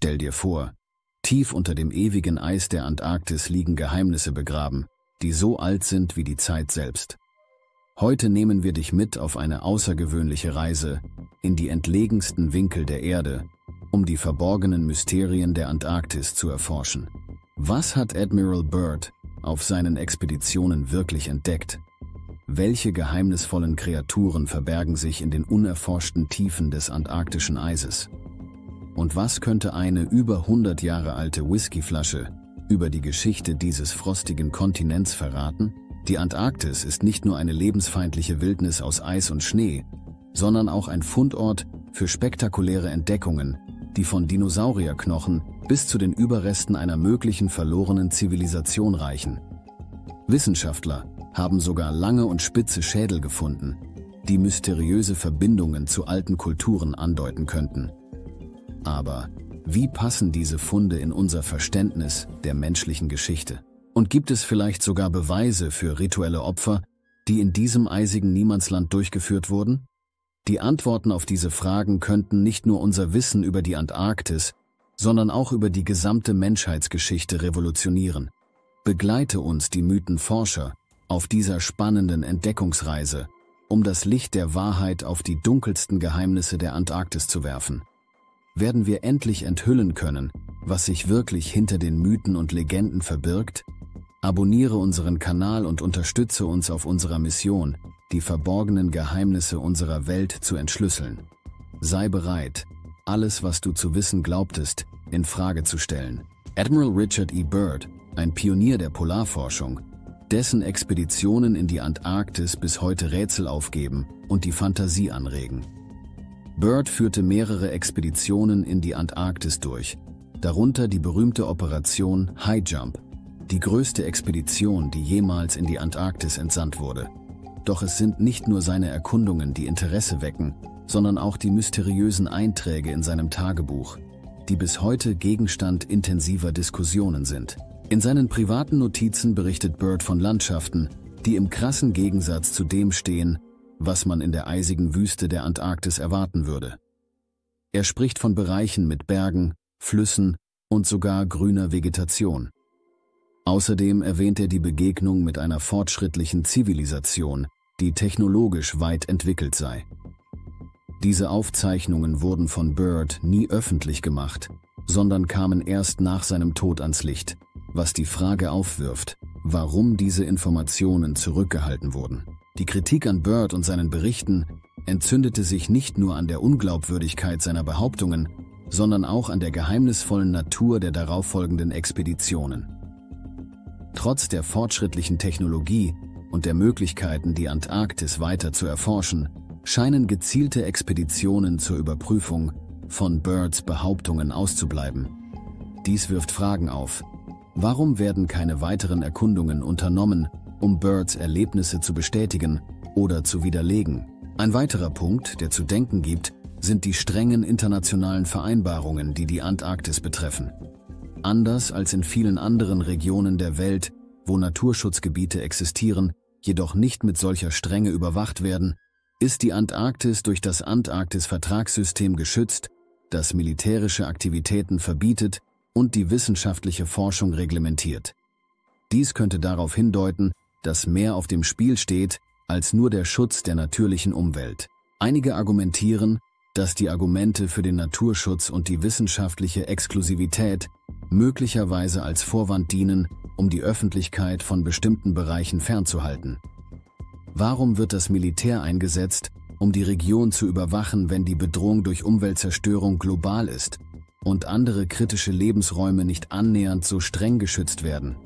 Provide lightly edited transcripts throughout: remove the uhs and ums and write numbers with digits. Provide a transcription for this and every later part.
Stell dir vor, tief unter dem ewigen Eis der Antarktis liegen Geheimnisse begraben, die so alt sind wie die Zeit selbst. Heute nehmen wir dich mit auf eine außergewöhnliche Reise in die entlegensten Winkel der Erde, um die verborgenen Mysterien der Antarktis zu erforschen. Was hat Admiral Byrd auf seinen Expeditionen wirklich entdeckt? Welche geheimnisvollen Kreaturen verbergen sich in den unerforschten Tiefen des antarktischen Eises? Und was könnte eine über 100 Jahre alte Whiskyflasche über die Geschichte dieses frostigen Kontinents verraten? Die Antarktis ist nicht nur eine lebensfeindliche Wildnis aus Eis und Schnee, sondern auch ein Fundort für spektakuläre Entdeckungen, die von Dinosaurierknochen bis zu den Überresten einer möglichen verlorenen Zivilisation reichen. Wissenschaftler haben sogar lange und spitze Schädel gefunden, die mysteriöse Verbindungen zu alten Kulturen andeuten könnten. Aber wie passen diese Funde in unser Verständnis der menschlichen Geschichte? Und gibt es vielleicht sogar Beweise für rituelle Opfer, die in diesem eisigen Niemandsland durchgeführt wurden? Die Antworten auf diese Fragen könnten nicht nur unser Wissen über die Antarktis, sondern auch über die gesamte Menschheitsgeschichte revolutionieren. Begleite uns, die Mythenforscher, auf dieser spannenden Entdeckungsreise, um das Licht der Wahrheit auf die dunkelsten Geheimnisse der Antarktis zu werfen. Werden wir endlich enthüllen können, was sich wirklich hinter den Mythen und Legenden verbirgt? Abonniere unseren Kanal und unterstütze uns auf unserer Mission, die verborgenen Geheimnisse unserer Welt zu entschlüsseln. Sei bereit, alles, was du zu wissen glaubtest, in Frage zu stellen. Admiral Richard E. Byrd, ein Pionier der Polarforschung, dessen Expeditionen in die Antarktis bis heute Rätsel aufgeben und die Fantasie anregen. Byrd führte mehrere Expeditionen in die Antarktis durch, darunter die berühmte Operation High Jump, die größte Expedition, die jemals in die Antarktis entsandt wurde. Doch es sind nicht nur seine Erkundungen, die Interesse wecken, sondern auch die mysteriösen Einträge in seinem Tagebuch, die bis heute Gegenstand intensiver Diskussionen sind. In seinen privaten Notizen berichtet Byrd von Landschaften, die im krassen Gegensatz zu dem stehen, was man in der eisigen Wüste der Antarktis erwarten würde. Er spricht von Bereichen mit Bergen, Flüssen und sogar grüner Vegetation. Außerdem erwähnt er die Begegnung mit einer fortschrittlichen Zivilisation, die technologisch weit entwickelt sei. Diese Aufzeichnungen wurden von Byrd nie öffentlich gemacht, sondern kamen erst nach seinem Tod ans Licht, was die Frage aufwirft, warum diese Informationen zurückgehalten wurden. Die Kritik an Byrd und seinen Berichten entzündete sich nicht nur an der Unglaubwürdigkeit seiner Behauptungen, sondern auch an der geheimnisvollen Natur der darauffolgenden Expeditionen. Trotz der fortschrittlichen Technologie und der Möglichkeiten, die Antarktis weiter zu erforschen, scheinen gezielte Expeditionen zur Überprüfung von Byrds Behauptungen auszubleiben. Dies wirft Fragen auf. Warum werden keine weiteren Erkundungen unternommen, um Byrds Erlebnisse zu bestätigen oder zu widerlegen? Ein weiterer Punkt, der zu denken gibt, sind die strengen internationalen Vereinbarungen, die die Antarktis betreffen. Anders als in vielen anderen Regionen der Welt, wo Naturschutzgebiete existieren, jedoch nicht mit solcher Strenge überwacht werden, ist die Antarktis durch das Antarktis-Vertragssystem geschützt, das militärische Aktivitäten verbietet und die wissenschaftliche Forschung reglementiert. Dies könnte darauf hindeuten, dass mehr auf dem Spiel steht als nur der Schutz der natürlichen Umwelt. Einige argumentieren, dass die Argumente für den Naturschutz und die wissenschaftliche Exklusivität möglicherweise als Vorwand dienen, um die Öffentlichkeit von bestimmten Bereichen fernzuhalten. Warum wird das Militär eingesetzt, um die Region zu überwachen, wenn die Bedrohung durch Umweltzerstörung global ist und andere kritische Lebensräume nicht annähernd so streng geschützt werden?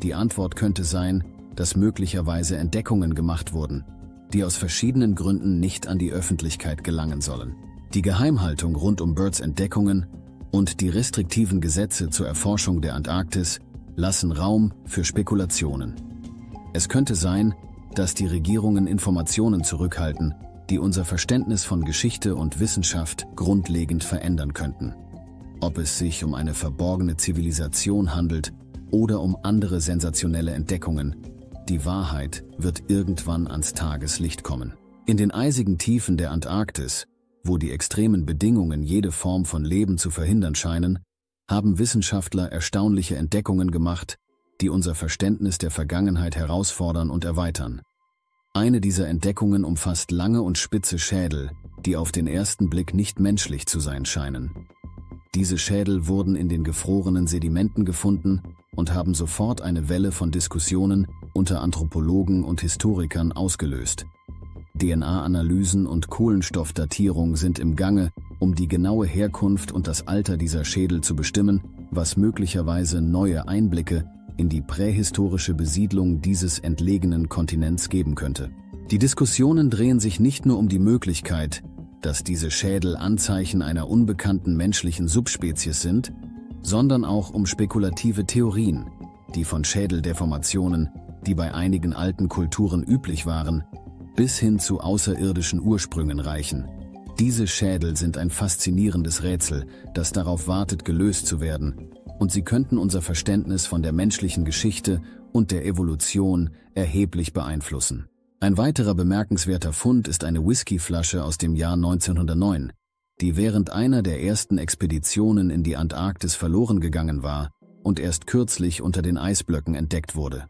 Die Antwort könnte sein, dass möglicherweise Entdeckungen gemacht wurden, die aus verschiedenen Gründen nicht an die Öffentlichkeit gelangen sollen. Die Geheimhaltung rund um Byrds Entdeckungen und die restriktiven Gesetze zur Erforschung der Antarktis lassen Raum für Spekulationen. Es könnte sein, dass die Regierungen Informationen zurückhalten, die unser Verständnis von Geschichte und Wissenschaft grundlegend verändern könnten. Ob es sich um eine verborgene Zivilisation handelt oder um andere sensationelle Entdeckungen, die Wahrheit wird irgendwann ans Tageslicht kommen. In den eisigen Tiefen der Antarktis wo die extremen Bedingungen jede Form von Leben zu verhindern scheinen, haben Wissenschaftler erstaunliche Entdeckungen gemacht, die unser Verständnis der Vergangenheit herausfordern und erweitern. Eine dieser Entdeckungen umfasst lange und spitze Schädel, die auf den ersten Blick nicht menschlich zu sein scheinen. Diese Schädel wurden in den gefrorenen Sedimenten gefunden und haben sofort eine Welle von Diskussionen unter Anthropologen und Historikern ausgelöst. DNA-Analysen und Kohlenstoffdatierung sind im Gange, um die genaue Herkunft und das Alter dieser Schädel zu bestimmen, was möglicherweise neue Einblicke in die prähistorische Besiedlung dieses entlegenen Kontinents geben könnte. Die Diskussionen drehen sich nicht nur um die Möglichkeit, dass diese Schädel Anzeichen einer unbekannten menschlichen Subspezies sind, sondern auch um spekulative Theorien, die von Schädeldeformationen, die bei einigen alten Kulturen üblich waren, bis hin zu außerirdischen Ursprüngen reichen. Diese Schädel sind ein faszinierendes Rätsel, das darauf wartet, gelöst zu werden, und sie könnten unser Verständnis von der menschlichen Geschichte und der Evolution erheblich beeinflussen. Ein weiterer bemerkenswerter Fund ist eine Whiskyflasche aus dem Jahr 1909, die während einer der ersten Expeditionen in die Antarktis verloren gegangen war und erst kürzlich unter den Eisblöcken entdeckt wurde.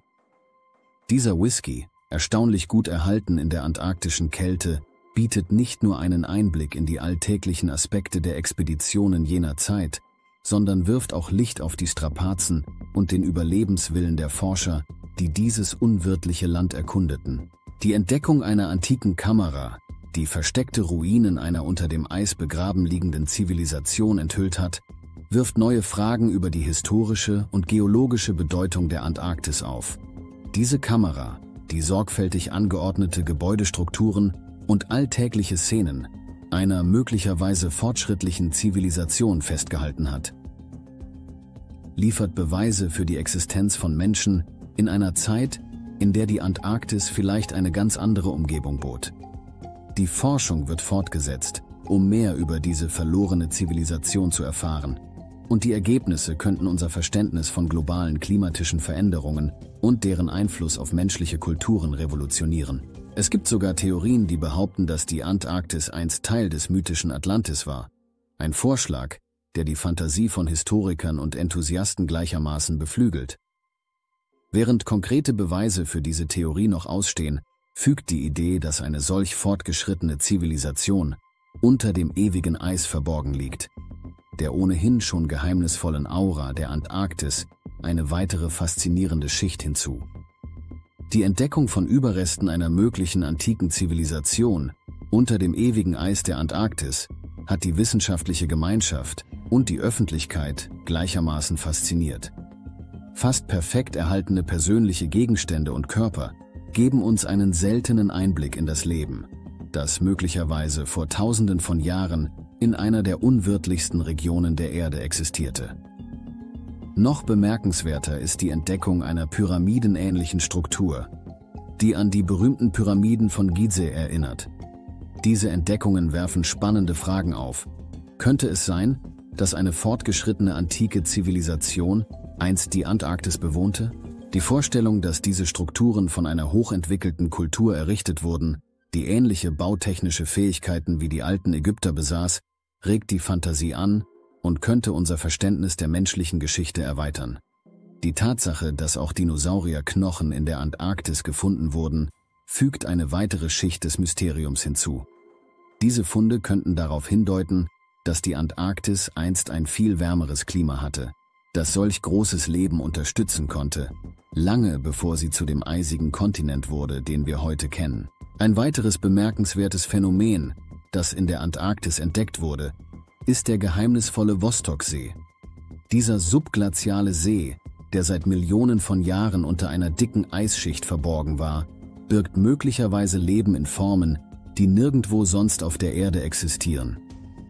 Dieser Whisky, erstaunlich gut erhalten in der antarktischen Kälte, bietet nicht nur einen Einblick in die alltäglichen Aspekte der Expeditionen jener Zeit, sondern wirft auch Licht auf die Strapazen und den Überlebenswillen der Forscher, die dieses unwirtliche Land erkundeten. Die Entdeckung einer antiken Kamera, die versteckte Ruinen einer unter dem Eis begraben liegenden Zivilisation enthüllt hat, wirft neue Fragen über die historische und geologische Bedeutung der Antarktis auf. Diese Kamera, die sorgfältig angeordnete Gebäudestrukturen und alltägliche Szenen einer möglicherweise fortschrittlichen Zivilisation festgehalten hat, liefert Beweise für die Existenz von Menschen in einer Zeit, in der die Antarktis vielleicht eine ganz andere Umgebung bot. Die Forschung wird fortgesetzt, um mehr über diese verlorene Zivilisation zu erfahren, und die Ergebnisse könnten unser Verständnis von globalen klimatischen Veränderungen und deren Einfluss auf menschliche Kulturen revolutionieren. Es gibt sogar Theorien, die behaupten, dass die Antarktis einst Teil des mythischen Atlantis war. Ein Vorschlag, der die Fantasie von Historikern und Enthusiasten gleichermaßen beflügelt. Während konkrete Beweise für diese Theorie noch ausstehen, fügt die Idee, dass eine solch fortgeschrittene Zivilisation unter dem ewigen Eis verborgen liegt, der ohnehin schon geheimnisvollen Aura der Antarktis, eine weitere faszinierende Schicht hinzu. Die Entdeckung von Überresten einer möglichen antiken Zivilisation unter dem ewigen Eis der Antarktis hat die wissenschaftliche Gemeinschaft und die Öffentlichkeit gleichermaßen fasziniert. Fast perfekt erhaltene persönliche Gegenstände und Körper geben uns einen seltenen Einblick in das Leben, das möglicherweise vor Tausenden von Jahren in einer der unwirtlichsten Regionen der Erde existierte. Noch bemerkenswerter ist die Entdeckung einer pyramidenähnlichen Struktur, die an die berühmten Pyramiden von Gizeh erinnert. Diese Entdeckungen werfen spannende Fragen auf. Könnte es sein, dass eine fortgeschrittene antike Zivilisation einst die Antarktis bewohnte? Die Vorstellung, dass diese Strukturen von einer hochentwickelten Kultur errichtet wurden, die ähnliche bautechnische Fähigkeiten wie die alten Ägypter besaß, regt die Fantasie an und könnte unser Verständnis der menschlichen Geschichte erweitern. Die Tatsache, dass auch Dinosaurierknochen in der Antarktis gefunden wurden, fügt eine weitere Schicht des Mysteriums hinzu. Diese Funde könnten darauf hindeuten, dass die Antarktis einst ein viel wärmeres Klima hatte, das solch großes Leben unterstützen konnte, lange bevor sie zu dem eisigen Kontinent wurde, den wir heute kennen. Ein weiteres bemerkenswertes Phänomen, das in der Antarktis entdeckt wurde, ist der geheimnisvolle Vostoksee. Dieser subglaziale See, der seit Millionen von Jahren unter einer dicken Eisschicht verborgen war, birgt möglicherweise Leben in Formen, die nirgendwo sonst auf der Erde existieren.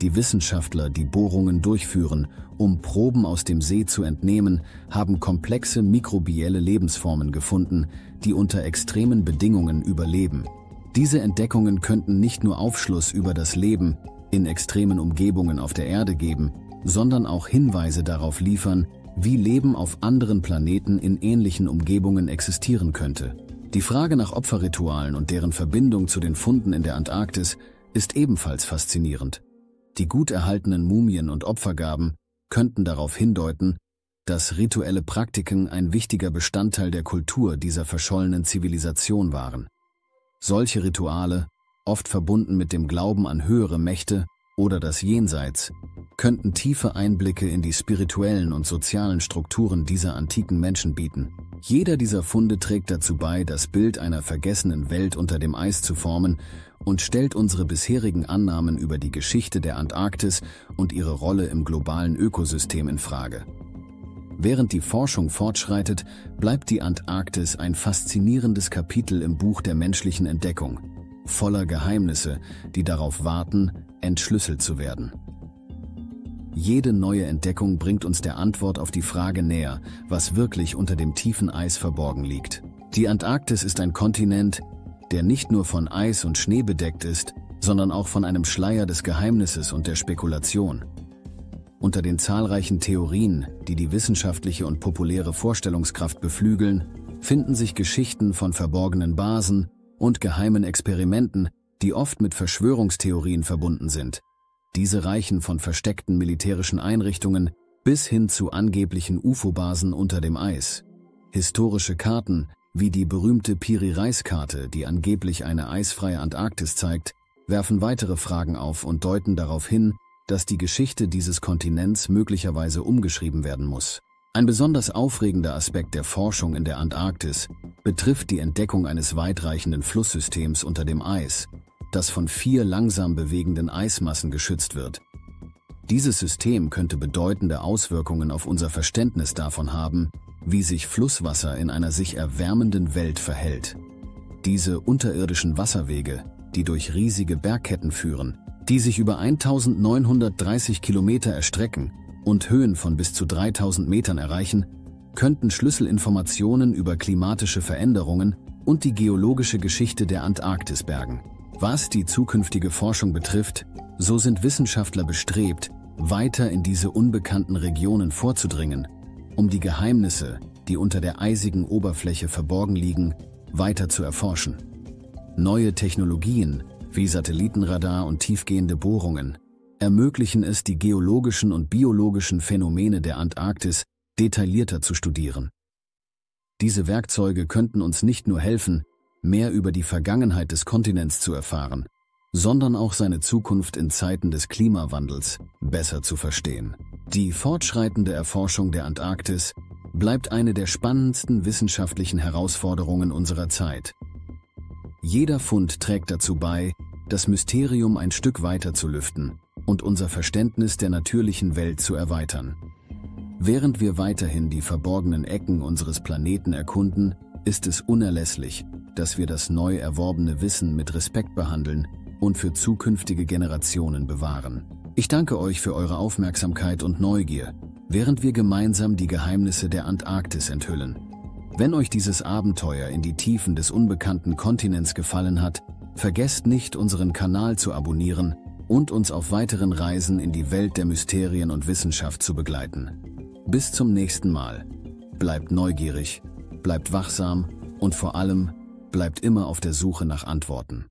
Die Wissenschaftler, die Bohrungen durchführen, um Proben aus dem See zu entnehmen, haben komplexe mikrobielle Lebensformen gefunden, die unter extremen Bedingungen überleben. Diese Entdeckungen könnten nicht nur Aufschluss über das Leben in extremen Umgebungen auf der Erde geben, sondern auch Hinweise darauf liefern, wie Leben auf anderen Planeten in ähnlichen Umgebungen existieren könnte. Die Frage nach Opferritualen und deren Verbindung zu den Funden in der Antarktis ist ebenfalls faszinierend. Die gut erhaltenen Mumien und Opfergaben könnten darauf hindeuten, dass rituelle Praktiken ein wichtiger Bestandteil der Kultur dieser verschollenen Zivilisation waren. Solche Rituale, oft verbunden mit dem Glauben an höhere Mächte oder das Jenseits, könnten tiefe Einblicke in die spirituellen und sozialen Strukturen dieser antiken Menschen bieten. Jeder dieser Funde trägt dazu bei, das Bild einer vergessenen Welt unter dem Eis zu formen und stellt unsere bisherigen Annahmen über die Geschichte der Antarktis und ihre Rolle im globalen Ökosystem in Frage. Während die Forschung fortschreitet, bleibt die Antarktis ein faszinierendes Kapitel im Buch der menschlichen Entdeckung, voller Geheimnisse, die darauf warten, entschlüsselt zu werden. Jede neue Entdeckung bringt uns der Antwort auf die Frage näher, was wirklich unter dem tiefen Eis verborgen liegt. Die Antarktis ist ein Kontinent, der nicht nur von Eis und Schnee bedeckt ist, sondern auch von einem Schleier des Geheimnisses und der Spekulation. Unter den zahlreichen Theorien, die die wissenschaftliche und populäre Vorstellungskraft beflügeln, finden sich Geschichten von verborgenen Basen und geheimen Experimenten, die oft mit Verschwörungstheorien verbunden sind. Diese reichen von versteckten militärischen Einrichtungen bis hin zu angeblichen UFO-Basen unter dem Eis. Historische Karten, wie die berühmte Piri-Reis-Karte, die angeblich eine eisfreie Antarktis zeigt, werfen weitere Fragen auf und deuten darauf hin, dass die Geschichte dieses Kontinents möglicherweise umgeschrieben werden muss. Ein besonders aufregender Aspekt der Forschung in der Antarktis betrifft die Entdeckung eines weitreichenden Flusssystems unter dem Eis, das von 4 langsam bewegenden Eismassen geschützt wird. Dieses System könnte bedeutende Auswirkungen auf unser Verständnis davon haben, wie sich Flusswasser in einer sich erwärmenden Welt verhält. Diese unterirdischen Wasserwege, die durch riesige Bergketten führen, die sich über 1930 Kilometer erstrecken und Höhen von bis zu 3000 Metern erreichen, könnten Schlüsselinformationen über klimatische Veränderungen und die geologische Geschichte der Antarktis bergen. Was die zukünftige Forschung betrifft, so sind Wissenschaftler bestrebt, weiter in diese unbekannten Regionen vorzudringen, um die Geheimnisse, die unter der eisigen Oberfläche verborgen liegen, weiter zu erforschen. Neue Technologien, wie Satellitenradar und tiefgehende Bohrungen, ermöglichen es, die geologischen und biologischen Phänomene der Antarktis detaillierter zu studieren. Diese Werkzeuge könnten uns nicht nur helfen, mehr über die Vergangenheit des Kontinents zu erfahren, sondern auch seine Zukunft in Zeiten des Klimawandels besser zu verstehen. Die fortschreitende Erforschung der Antarktis bleibt eine der spannendsten wissenschaftlichen Herausforderungen unserer Zeit. Jeder Fund trägt dazu bei, das Mysterium ein Stück weiter zu lüften und unser Verständnis der natürlichen Welt zu erweitern. Während wir weiterhin die verborgenen Ecken unseres Planeten erkunden, ist es unerlässlich, dass wir das neu erworbene Wissen mit Respekt behandeln und für zukünftige Generationen bewahren. Ich danke euch für eure Aufmerksamkeit und Neugier, während wir gemeinsam die Geheimnisse der Antarktis enthüllen. Wenn euch dieses Abenteuer in die Tiefen des unbekannten Kontinents gefallen hat, vergesst nicht, unseren Kanal zu abonnieren und uns auf weiteren Reisen in die Welt der Mysterien und Wissenschaft zu begleiten. Bis zum nächsten Mal. Bleibt neugierig, bleibt wachsam und vor allem bleibt immer auf der Suche nach Antworten.